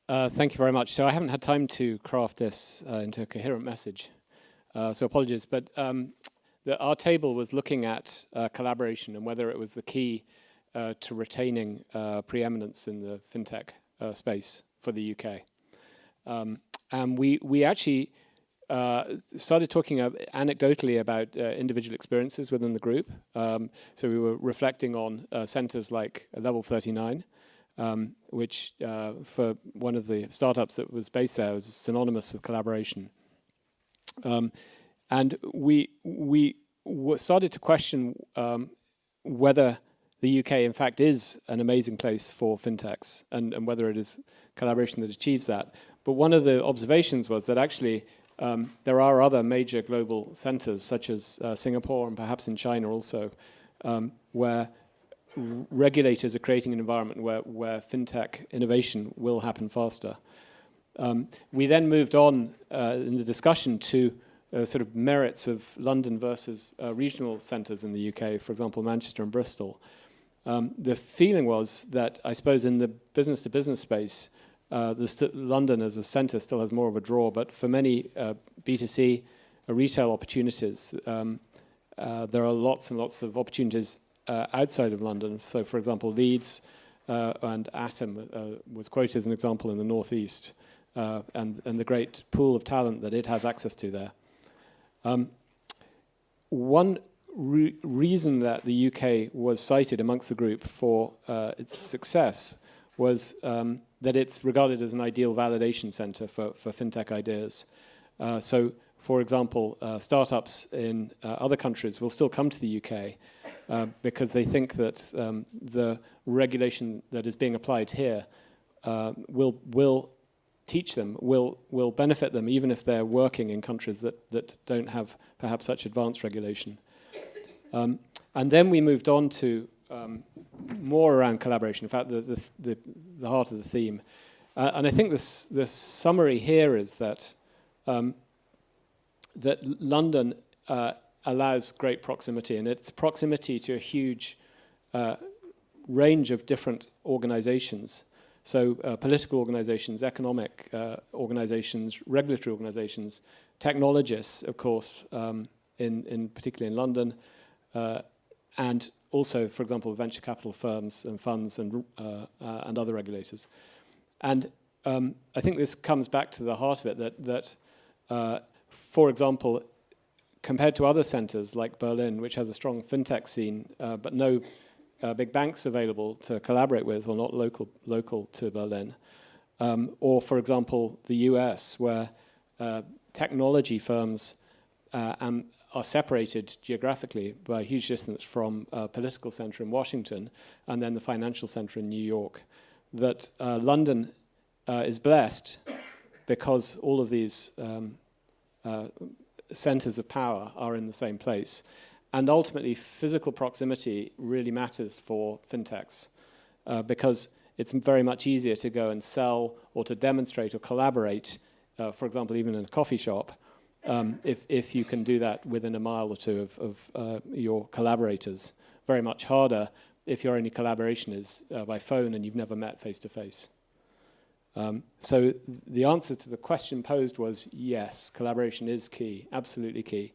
Thank you very much. So I haven't had time to craft this into a coherent message, so apologies. But our table was looking at collaboration and whether it was the key to retaining preeminence in the fintech space for the UK. And we actually started talking anecdotally about individual experiences within the group. So we were reflecting on centres like Level 39, which for one of the startups that was based there was synonymous with collaboration. And we started to question whether the UK, in fact, is an amazing place for fintechs and whether it is collaboration that achieves that. But one of the observations was that actually there are other major global centres, such as Singapore and perhaps in China also, where regulators are creating an environment where fintech innovation will happen faster. We then moved on in the discussion to sort of merits of London versus regional centres in the UK, for example, Manchester and Bristol. The feeling was that, I suppose, in the business-to-business space, London as a centre still has more of a draw, but for many B2C retail opportunities, there are lots and lots of opportunities outside of London. So, for example, Leeds and Atom was quoted as an example in the northeast, and the great pool of talent that it has access to there. One reason that the UK was cited amongst the group for its success was that it's regarded as an ideal validation centre for fintech ideas. So, for example, startups in other countries will still come to the UK because they think that the regulation that is being applied here will teach them, will benefit them, even if they're working in countries that don't have perhaps such advanced regulation. And then we moved on to more around collaboration, in fact, the heart of the theme. And I think the summary here is that that London allows great proximity, and it's proximity to a huge range of different organizations. So political organizations, economic organizations, regulatory organizations, technologists, of course, particularly in London, and also, for example, venture capital firms and funds and other regulators. And I think this comes back to the heart of it, that for example, compared to other centres like Berlin, which has a strong fintech scene, but no big banks available to collaborate with, or not local to Berlin, or for example, the US, where technology firms are separated geographically by a huge distance from a political centre in Washington and then the financial centre in New York, that London is blessed because all of these centres of power are in the same place. And ultimately, physical proximity really matters for fintechs because it's very much easier to go and sell or to demonstrate or collaborate, for example, even in a coffee shop, if you can do that within a mile or two of your collaborators. Very much harder if your only collaboration is by phone and you've never met face-to-face. So the answer to the question posed was yes, collaboration is key, absolutely key,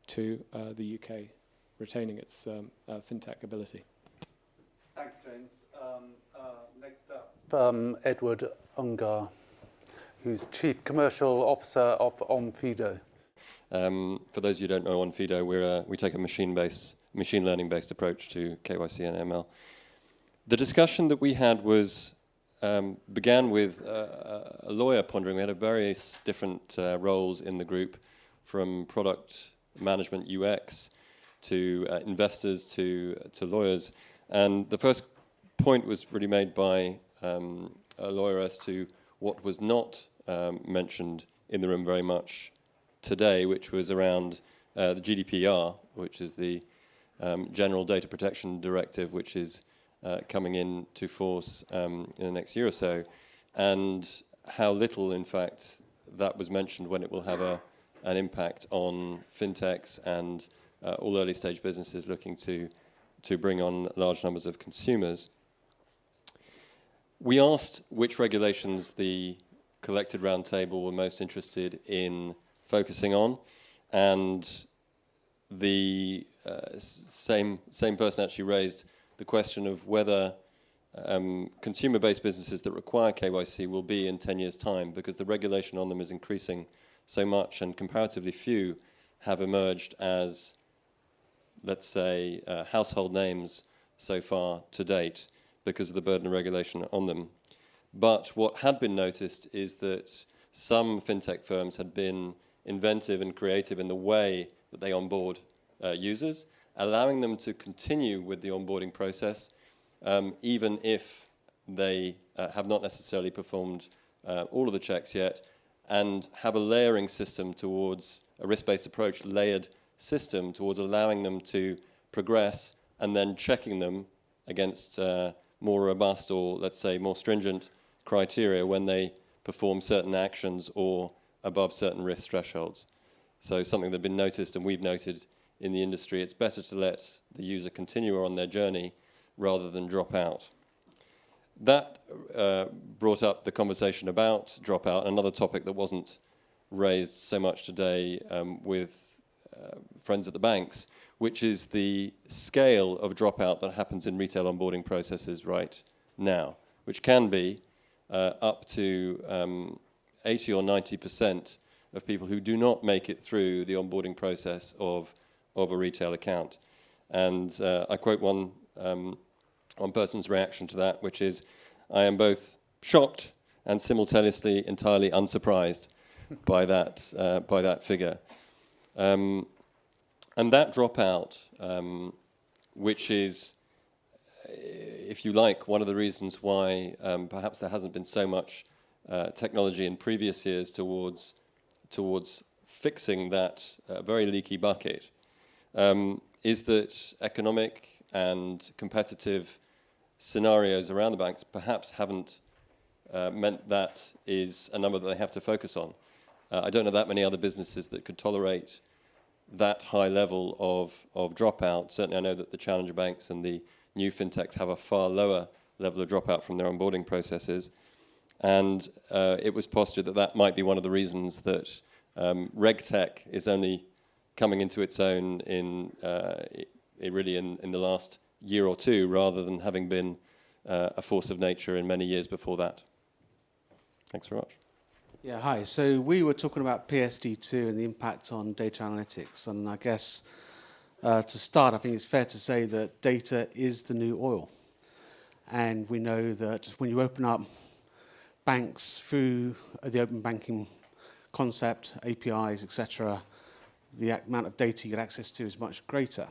to the UK retaining its fintech ability. Thanks, James. Next up, Edward Ungar, who's Chief Commercial Officer of Onfido. For those of you who don't know Onfido, we take a machine learning-based approach to KYC and ML. The discussion that we had began with a lawyer pondering. We had various different roles in the group, from product management, UX, to investors, to lawyers. And the first point was really made by a lawyer as to what was not mentioned in the room very much today, which was around the GDPR, which is the General Data Protection Directive, which is coming into force in the next year or so, and how little, in fact, that was mentioned when it will have an impact on fintechs and all early-stage businesses looking to bring on large numbers of consumers. We asked which regulations the collected roundtable were most interested in focusing on, and the same person actually raised the question of whether consumer-based businesses that require KYC will be in 10 years' time, because the regulation on them is increasing so much, and comparatively few have emerged as, let's say, household names so far to date because of the burden of regulation on them. But what had been noticed is that some fintech firms had been inventive and creative in the way that they onboard users, allowing them to continue with the onboarding process, even if they have not necessarily performed all of the checks yet, and have a layering system towards a risk-based approach, layered system towards allowing them to progress and then checking them against more robust, or let's say more stringent criteria when they perform certain actions or above certain risk thresholds. So something that had been noticed, and we've noted in the industry, it's better to let the user continue on their journey rather than drop out. That brought up the conversation about dropout, another topic that wasn't raised so much today with friends at the banks, which is the scale of dropout that happens in retail onboarding processes right now, which can be up to 80 or 90% of people who do not make it through the onboarding process of a retail account. And I quote one person's reaction to that, which is, "I am both shocked and simultaneously entirely unsurprised by that figure." And that dropout, which is, if you like, one of the reasons why perhaps there hasn't been so much technology in previous years towards fixing that very leaky bucket, is that economic and competitive scenarios around the banks perhaps haven't meant that is a number that they have to focus on. I don't know that many other businesses that could tolerate that high level of dropout. Certainly I know that the challenger banks and the new fintechs have a far lower level of dropout from their onboarding processes. And it was postured that that might be one of the reasons that RegTech is only coming into its own in the last year or two, rather than having been a force of nature in many years before that. Thanks very much. Yeah, hi. So we were talking about PSD2 and the impact on data analytics. And I guess to start, I think it's fair to say that data is the new oil. And we know that when you open up banks through the open banking concept, APIs, etc., the amount of data you get access to is much greater.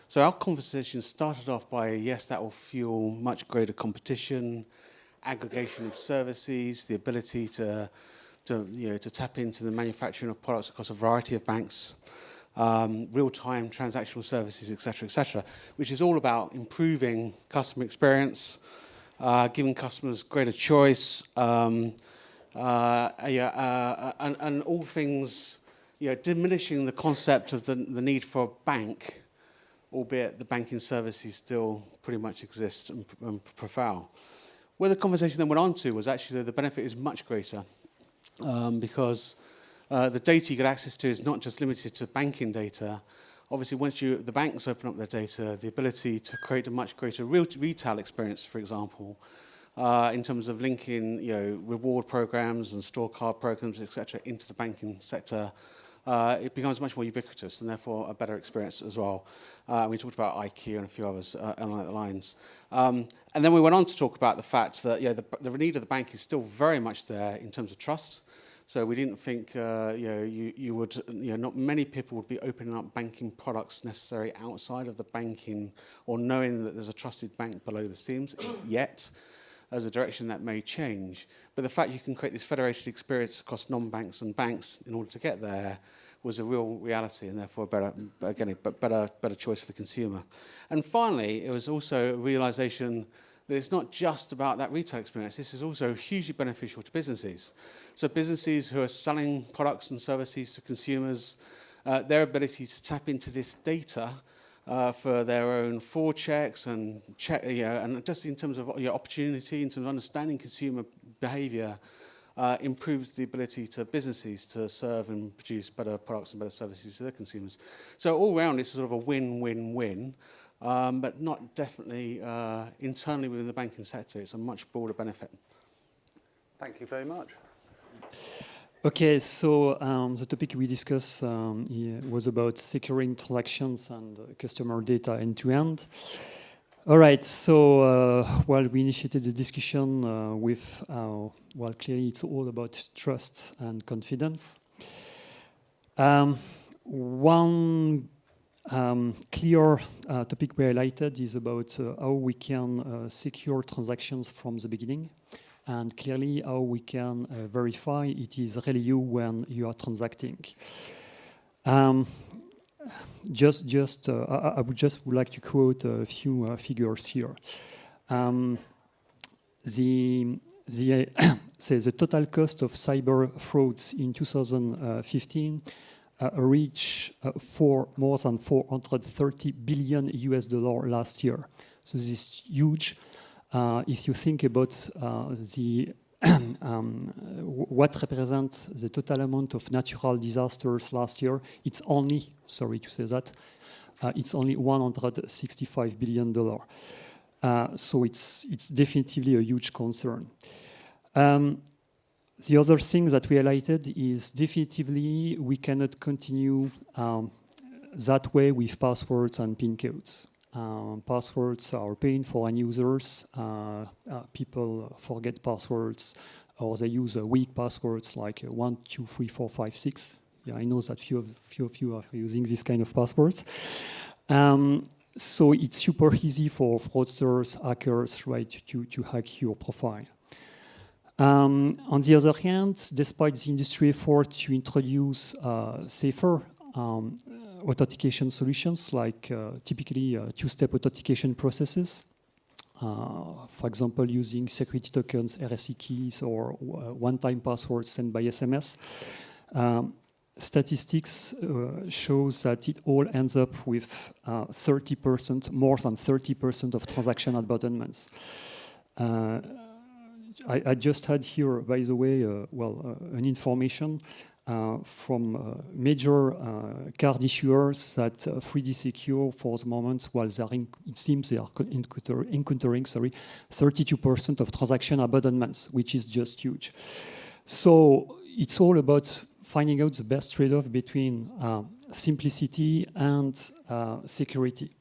So our conversation started off by, yes, that will fuel much greater competition, aggregation of services, the ability to tap into the manufacturing of products across a variety of banks, real-time transactional services, etc., which is all about improving customer experience, giving customers greater choice, and all things, diminishing the concept of the need for a bank, albeit the banking services still pretty much exist and prevail. Where the conversation then went on to was actually the benefit is much greater, because the data you get access to is not just limited to banking data. Obviously, once the banks open up their data, the ability to create a much greater retail experience, for example, in terms of linking reward programs and store card programs, etc., into the banking sector, it becomes much more ubiquitous and therefore a better experience as well. We talked about IQ and a few others along the lines. And then we went on to talk about the fact that the need of the bank is still very much there in terms of trust. So we didn't think you would, not many people would be opening up banking products necessarily outside of the banking, or knowing that there's a trusted bank below the seams yet. As a direction that may change. But the fact you can create this federated experience across non-banks and banks in order to get there was a real reality, and therefore better choice for the consumer. And finally, it was also a realization that it's not just about that retail experience. This is also hugely beneficial to businesses. So businesses who are selling products and services to consumers, their ability to tap into this data for their own fraud checks and and just in terms of opportunity, in terms of understanding consumer behaviour, improves the ability to businesses to serve and produce better products and better services to their consumers. So all round, it's sort of a win-win-win, but not definitely internally within the banking sector. It's a much broader benefit. Thank you very much. Okay, so the topic we discussed was about securing transactions and customer data end-to-end. All right, so we initiated the discussion with, clearly it's all about trust and confidence. One clear topic we highlighted is about how we can secure transactions from the beginning, and clearly how we can verify it is really you when you are transacting. I would like to quote a few figures here. The total cost of cyber frauds in 2015 reached more than $430 billion last year. So this is huge. If you think about what represents the total amount of natural disasters last year, it's only, sorry to say that, it's only $165 billion. So it's definitely a huge concern. The other thing that we highlighted is definitively we cannot continue that way with passwords and PIN codes. Passwords are a pain for end users. People forget passwords, or they use weak passwords like 1, 2, 3, 4, 5, 6. Yeah, I know that few of you are using this kind of passwords. So it's super easy for fraudsters, hackers, right, to hack your profile. On the other hand, despite the industry effort to introduce safer authentication solutions, like typically two-step authentication processes, for example, using security tokens, RSA keys, or one-time passwords sent by SMS, statistics shows that it all ends up with 30%, more than 30% of transaction abandonments. I just had here, by the way, an information from major card issuers that 3D Secure, for the moment, it seems they are encountering 32% of transaction abandonments, which is just huge. So it's all about finding out the best trade-off between simplicity and security.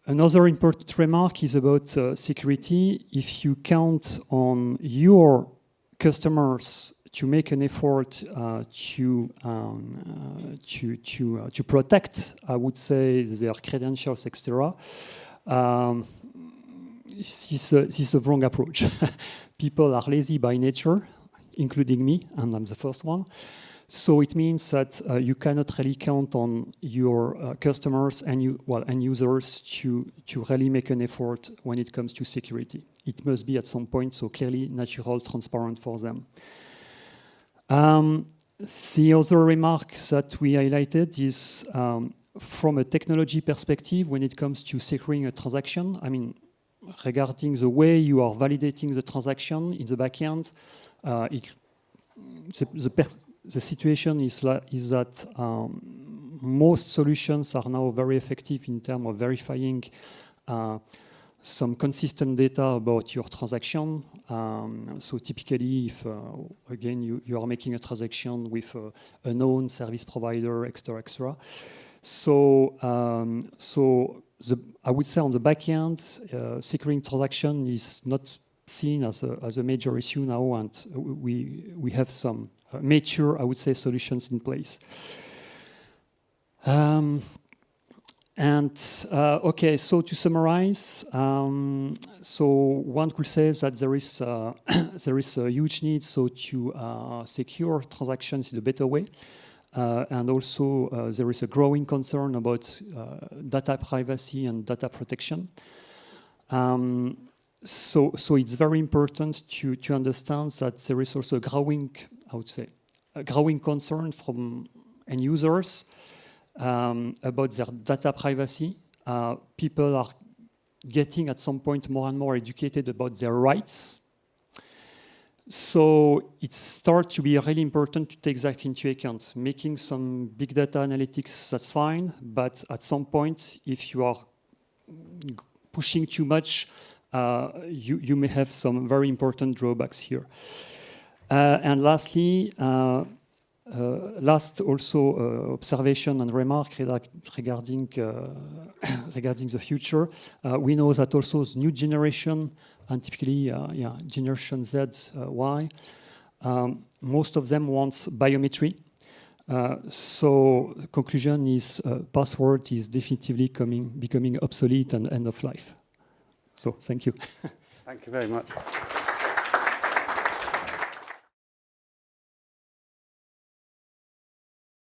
Another important remark is about security. If you count on your customers to make an effort to protect, I would say, their credentials, etc., this is a wrong approach. People are lazy by nature, including me, and I'm the first one. So it means that you cannot really count on your customers and end users to really make an effort when it comes to security. It must be at some point so clearly natural, transparent for them. The other remark that we highlighted is from a technology perspective, when it comes to securing a transaction, I mean, regarding the way you are validating the transaction in the backend, the situation is that most solutions are now very effective in terms of verifying some consistent data about your transaction. So typically, if again you are making a transaction with a known service provider, etc. So I would say on the back end, securing transaction is not seen as a major issue now, and we have some mature, I would say, solutions in place. Okay, so to summarize, so one could say that there is a huge need to secure transactions in a better way, and also there is a growing concern about data privacy and data protection. So it's very important to understand that there is also a growing concern from end users about their data privacy. People are getting at some point more and more educated about their rights. So it starts to be really important to take that into account. Making some big data analytics, that's fine, but at some point, if you are pushing too much, you may have some very important drawbacks here. And lastly, last also observation and remark regarding regarding the future. We know that also the new generation, and typically Generation Z, Y, most of them wants biometry. So the conclusion is password is definitively becoming obsolete and end of life. So thank you. Thank you very much.